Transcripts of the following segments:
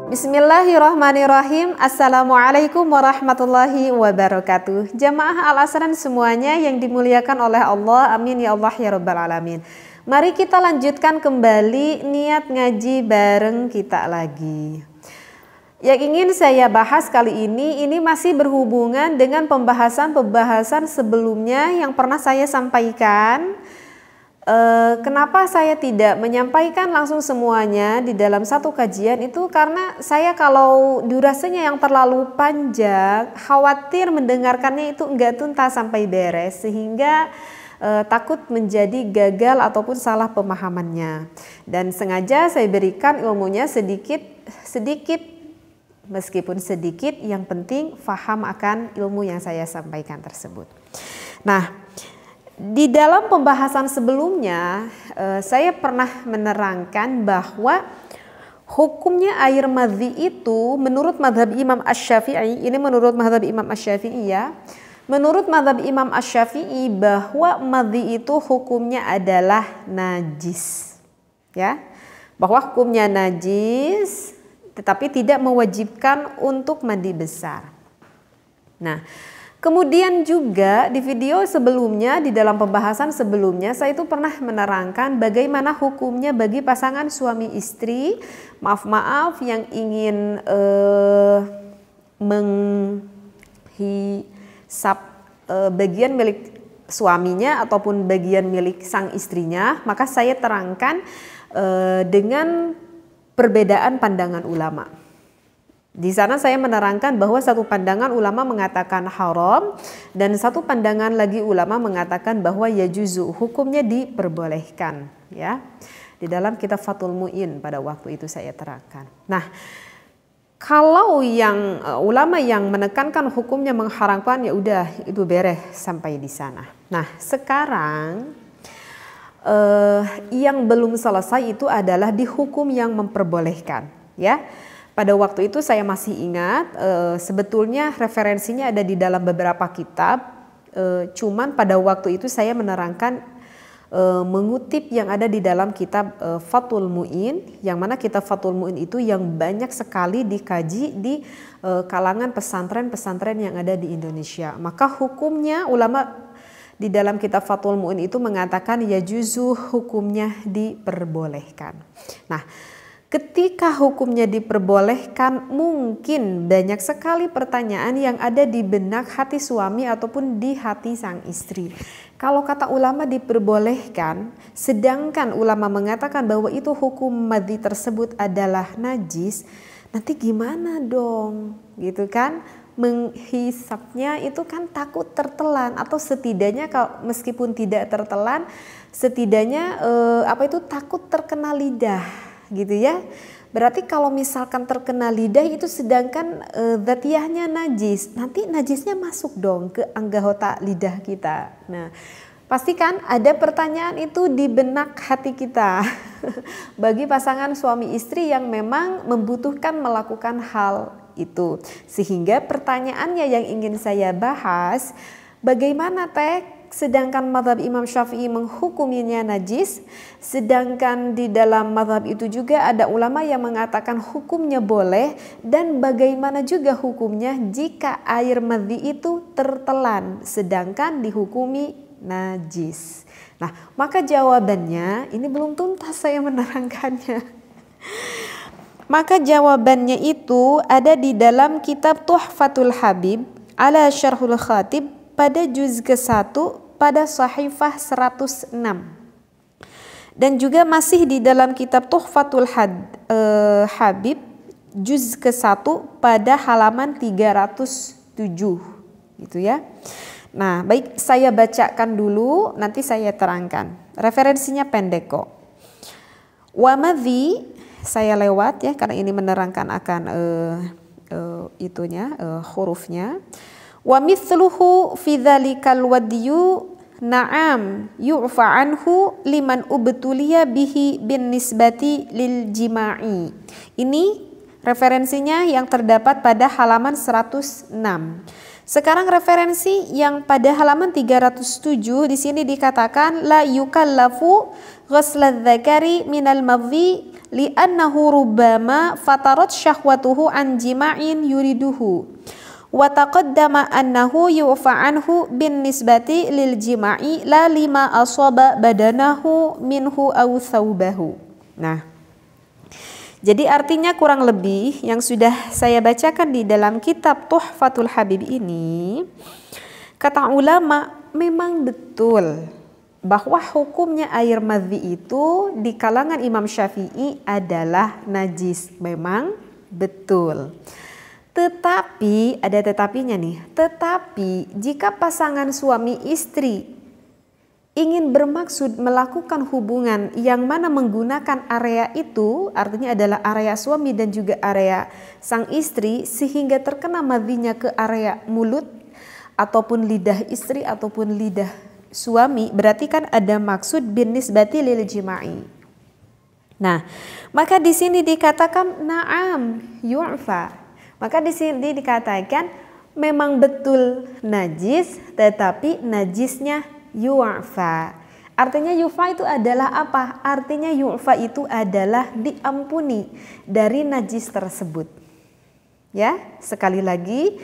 Bismillahirrahmanirrahim. Assalamualaikum warahmatullahi wabarakatuh. Jamaah Al-Asran semuanya yang dimuliakan oleh Allah, amin ya Allah ya rabbal alamin. Mari kita lanjutkan kembali niat ngaji bareng kita lagi. Yang ingin saya bahas kali ini masih berhubungan dengan pembahasan sebelumnya yang pernah saya sampaikan. Kenapa saya tidak menyampaikan langsung semuanya di dalam satu kajian itu karena saya kalau durasinya yang terlalu panjang khawatir mendengarkannya itu enggak tuntas sampai beres sehingga takut menjadi gagal ataupun salah pemahamannya, dan sengaja saya berikan ilmunya sedikit meskipun sedikit, yang penting faham akan ilmu yang saya sampaikan tersebut. Nah, di dalam pembahasan sebelumnya saya pernah menerangkan bahwa hukumnya air madhi itu menurut madhab Imam Asy-Syafi'i, ini menurut madhab Imam Asy-Syafi'i ya, menurut madhab Imam Asy-Syafi'i bahwa madhi itu hukumnya adalah najis, ya, bahwa hukumnya najis tetapi tidak mewajibkan untuk mandi besar. Nah, kemudian juga di video sebelumnya, di dalam pembahasan sebelumnya, saya itu pernah menerangkan bagaimana hukumnya bagi pasangan suami istri, maaf yang ingin menghisap bagian milik suaminya ataupun bagian milik sang istrinya, maka saya terangkan dengan perbedaan pandangan ulama. Di sana saya menerangkan bahwa satu pandangan ulama mengatakan haram dan satu pandangan lagi ulama mengatakan bahwa yajuzu, hukumnya diperbolehkan, ya. Di dalam kitab Fathul Mu'in pada waktu itu saya terangkan. Nah, kalau yang ulama yang menekankan hukumnya mengharamkan, ya udah itu beres sampai di sana. Nah, sekarang yang belum selesai itu adalah di hukum yang memperbolehkan, ya. Pada waktu itu saya masih ingat sebetulnya referensinya ada di dalam beberapa kitab, cuman pada waktu itu saya menerangkan mengutip yang ada di dalam kitab Fathul Mu'in, yang mana kitab Fathul Mu'in itu yang banyak sekali dikaji di kalangan pesantren-pesantren yang ada di Indonesia. Maka hukumnya ulama di dalam kitab Fathul Mu'in itu mengatakan yajuzu, hukumnya diperbolehkan. Nah, ketika hukumnya diperbolehkan, mungkin banyak sekali pertanyaan yang ada di benak hati suami ataupun di hati sang istri. Kalau kata ulama diperbolehkan, sedangkan ulama mengatakan bahwa itu hukum madhi tersebut adalah najis, nanti gimana dong? Gitu kan? Menghisapnya itu kan takut tertelan, atau setidaknya kalau meskipun tidak tertelan, setidaknya takut terkena lidah. Gitu ya. Berarti kalau misalkan terkena lidah itu sedangkan dzatiyahnya najis, nanti najisnya masuk dong ke anggota lidah kita. Nah, pastikan ada pertanyaan itu di benak hati kita bagi pasangan suami istri yang memang membutuhkan melakukan hal itu. Sehingga pertanyaannya yang ingin saya bahas, bagaimana sedangkan mazhab Imam Syafi'i menghukuminya najis, sedangkan di dalam mazhab itu juga ada ulama yang mengatakan hukumnya boleh, dan bagaimana juga hukumnya jika air madhi itu tertelan sedangkan dihukumi najis. Nah, maka jawabannya ini belum tuntas saya menerangkannya. Maka jawabannya itu ada di dalam kitab Tuhfatul Habib ala Syarhul Khatib pada juz ke-1 pada sahifah 106, dan juga masih di dalam kitab Tuhfatul Habib juz ke-1 pada halaman 307 gitu ya. Nah, baik, saya bacakan dulu, nanti saya terangkan. Referensinya pendek kok. Wa madhi, saya lewat ya karena ini menerangkan akan hurufnya. Wa mithluhu fi dzalikal wadyu na'am yu'fa anhu liman ubtuliya bihi bin nisbati lil jima'i. Ini referensinya yang terdapat pada halaman 106. Sekarang referensi yang pada halaman 307 di sini dikatakan la yukallafu ghusladz dzakari minal madhi li'annahu rubbama fatarat syahwatuhu an jima'in yuriduhu wa taqaddama annahu yu'fa anhu bin nisbati lil jima'i la lima asaba badanahu minhu aw thawbahu. Nah, jadi artinya kurang lebih yang sudah saya bacakan di dalam kitab Tuhfatul Habib ini, kata ulama memang betul bahwa hukumnya air madhi itu di kalangan Imam Syafi'i adalah najis. Memang betul. Tetapi, ada tetapinya nih, tetapi jika pasangan suami istri ingin bermaksud melakukan hubungan yang mana menggunakan area itu, artinya adalah area suami dan juga area sang istri, sehingga terkena madhinya ke area mulut ataupun lidah istri ataupun lidah suami, berarti kan ada maksud bin nisbati lil jima'i. Nah, maka di sini dikatakan na'am yu'fa. Maka di sini dikatakan memang betul najis, tetapi najisnya yu'fa. Artinya yu'fa itu adalah apa? Artinya yu'fa itu adalah diampuni dari najis tersebut. Ya, sekali lagi,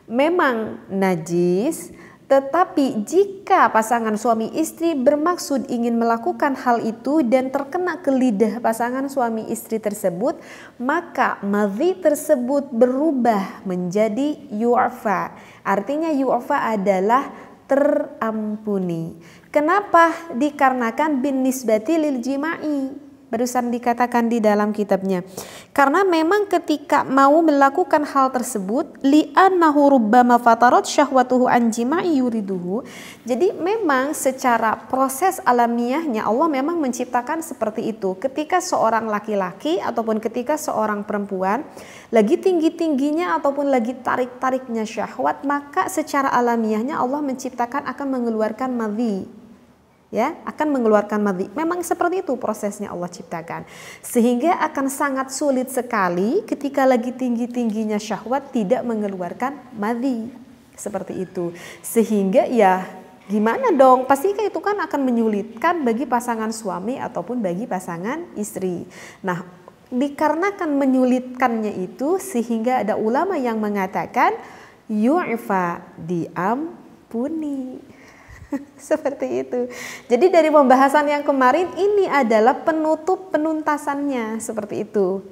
memang najis, tetapi jika pasangan suami istri bermaksud ingin melakukan hal itu dan terkena ke lidah pasangan suami istri tersebut, maka madhi tersebut berubah menjadi yu'fa. Artinya yu'fa adalah terampuni. Kenapa? Dikarenakan bin nisbati lil jima'i. Barusan dikatakan di dalam kitabnya. Karena memang ketika mau melakukan hal tersebut, li'annahu rubbama fatarat syahwatuhu an jima'i yuriduhu. Jadi memang secara proses alamiahnya Allah memang menciptakan seperti itu. Ketika seorang laki-laki ataupun ketika seorang perempuan lagi tinggi-tingginya ataupun lagi tarik-tariknya syahwat, maka secara alamiahnya Allah menciptakan akan mengeluarkan madhi. Ya, akan mengeluarkan madhi. Memang seperti itu prosesnya Allah ciptakan. Sehingga akan sangat sulit sekali ketika lagi tinggi-tingginya syahwat tidak mengeluarkan madhi. Seperti itu. Sehingga ya gimana dong? Pastikan itu kan akan menyulitkan bagi pasangan suami ataupun bagi pasangan istri. Nah, dikarenakan menyulitkannya itu sehingga ada ulama yang mengatakan yu'fa, diampuni. Seperti itu. Jadi dari pembahasan yang kemarin ini adalah penutup penuntasannya seperti itu.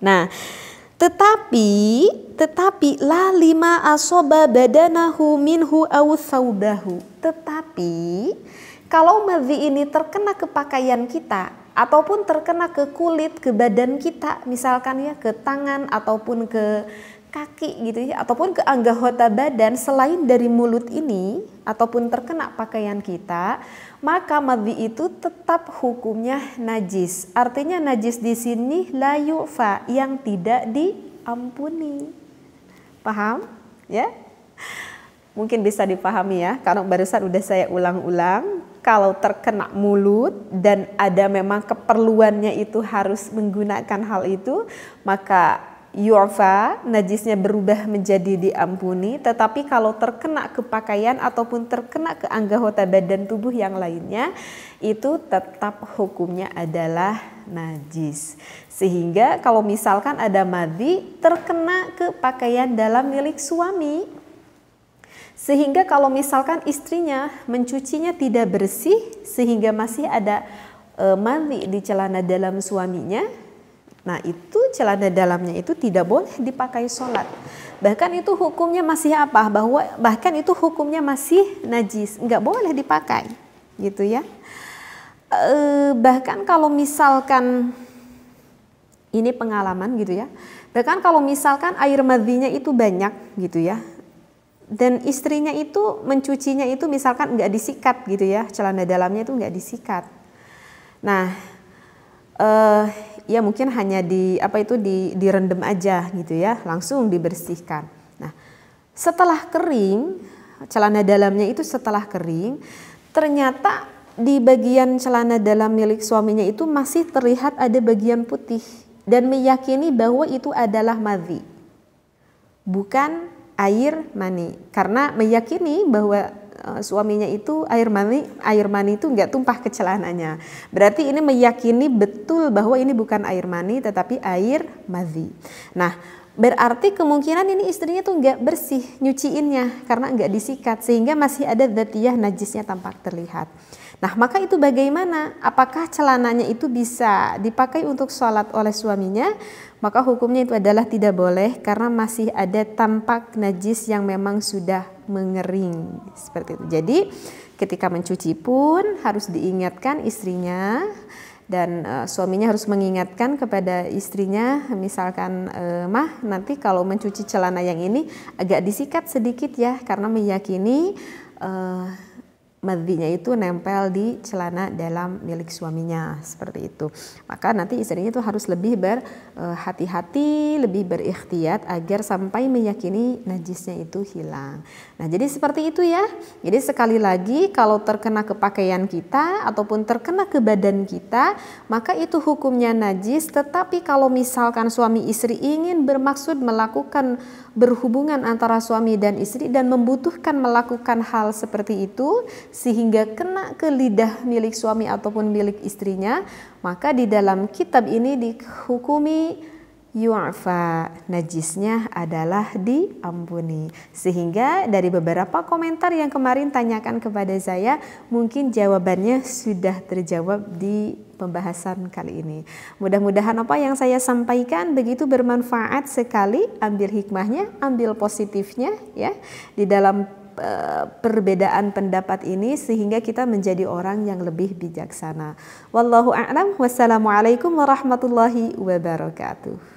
Nah, tetapi la lima asoba badanahu minhu aw thawbahu. Tetapi kalau madhi ini terkena ke pakaian kita ataupun terkena ke kulit, ke badan kita, misalkan ya ke tangan ataupun ke kaki gitu ya, ataupun ke anggota badan selain dari mulut ini ataupun terkena pakaian kita, maka madhi itu tetap hukumnya najis. Artinya najis di sini la yu'fa, yang tidak diampuni. Paham? Ya? Mungkin bisa dipahami ya, karena barusan udah saya ulang-ulang. Kalau terkena mulut dan ada memang keperluannya itu harus menggunakan hal itu, maka yu'fa, najisnya berubah menjadi diampuni. Tetapi kalau terkena ke pakaian ataupun terkena ke anggota badan tubuh yang lainnya, itu tetap hukumnya adalah najis. Sehingga kalau misalkan ada madhi terkena ke pakaian dalam milik suami, sehingga kalau misalkan istrinya mencucinya tidak bersih sehingga masih ada madhi di celana dalam suaminya, nah itu celana dalamnya itu tidak boleh dipakai sholat. Bahkan itu hukumnya masih apa? Bahkan itu hukumnya masih najis, nggak boleh dipakai, gitu ya. Bahkan kalau misalkan ini pengalaman gitu ya. Bahkan kalau misalkan air madhinya itu banyak gitu ya, dan istrinya itu mencucinya itu misalkan nggak disikat gitu ya, celana dalamnya itu nggak disikat. Nah, ya mungkin hanya direndam aja gitu ya, langsung dibersihkan. Nah, setelah kering, celana dalamnya itu setelah kering, ternyata di bagian celana dalam milik suaminya itu masih terlihat ada bagian putih dan meyakini bahwa itu adalah madhi, bukan air mani, karena meyakini bahwa suaminya itu air mani itu nggak tumpah ke celananya. Berarti ini meyakini betul bahwa ini bukan air mani tetapi air madhi. Nah, berarti kemungkinan ini istrinya tuh nggak bersih nyuciinnya karena nggak disikat sehingga masih ada dzatiyah najisnya tampak terlihat. Nah, maka itu bagaimana? Apakah celananya itu bisa dipakai untuk sholat oleh suaminya? Maka hukumnya itu adalah tidak boleh karena masih ada tampak najis yang memang sudah mengering seperti itu. Jadi ketika mencuci pun harus diingatkan istrinya. Dan suaminya harus mengingatkan kepada istrinya, misalkan mah nanti kalau mencuci celana yang ini agak disikat sedikit ya, karena meyakini madhinya itu nempel di celana dalam milik suaminya seperti itu. Maka nanti istrinya itu harus lebih berhati-hati, lebih berikhtiat agar sampai meyakini najisnya itu hilang. Nah, jadi seperti itu ya. Jadi sekali lagi kalau terkena ke pakaian kita ataupun terkena ke badan kita, maka itu hukumnya najis. Tetapi kalau misalkan suami istri ingin bermaksud melakukan berhubungan antara suami dan istri dan membutuhkan melakukan hal seperti itu sehingga kena ke lidah milik suami ataupun milik istrinya, maka di dalam kitab ini dihukumi yu'fa, najisnya adalah diampuni. Sehingga dari beberapa komentar yang kemarin tanyakan kepada saya, mungkin jawabannya sudah terjawab di pembahasan kali ini. Mudah-mudahan apa yang saya sampaikan begitu bermanfaat sekali. Ambil hikmahnya, ambil positifnya ya di dalam perbedaan pendapat ini sehingga kita menjadi orang yang lebih bijaksana. Wallahu a'lam. Wassalamualaikum warahmatullahi wabarakatuh.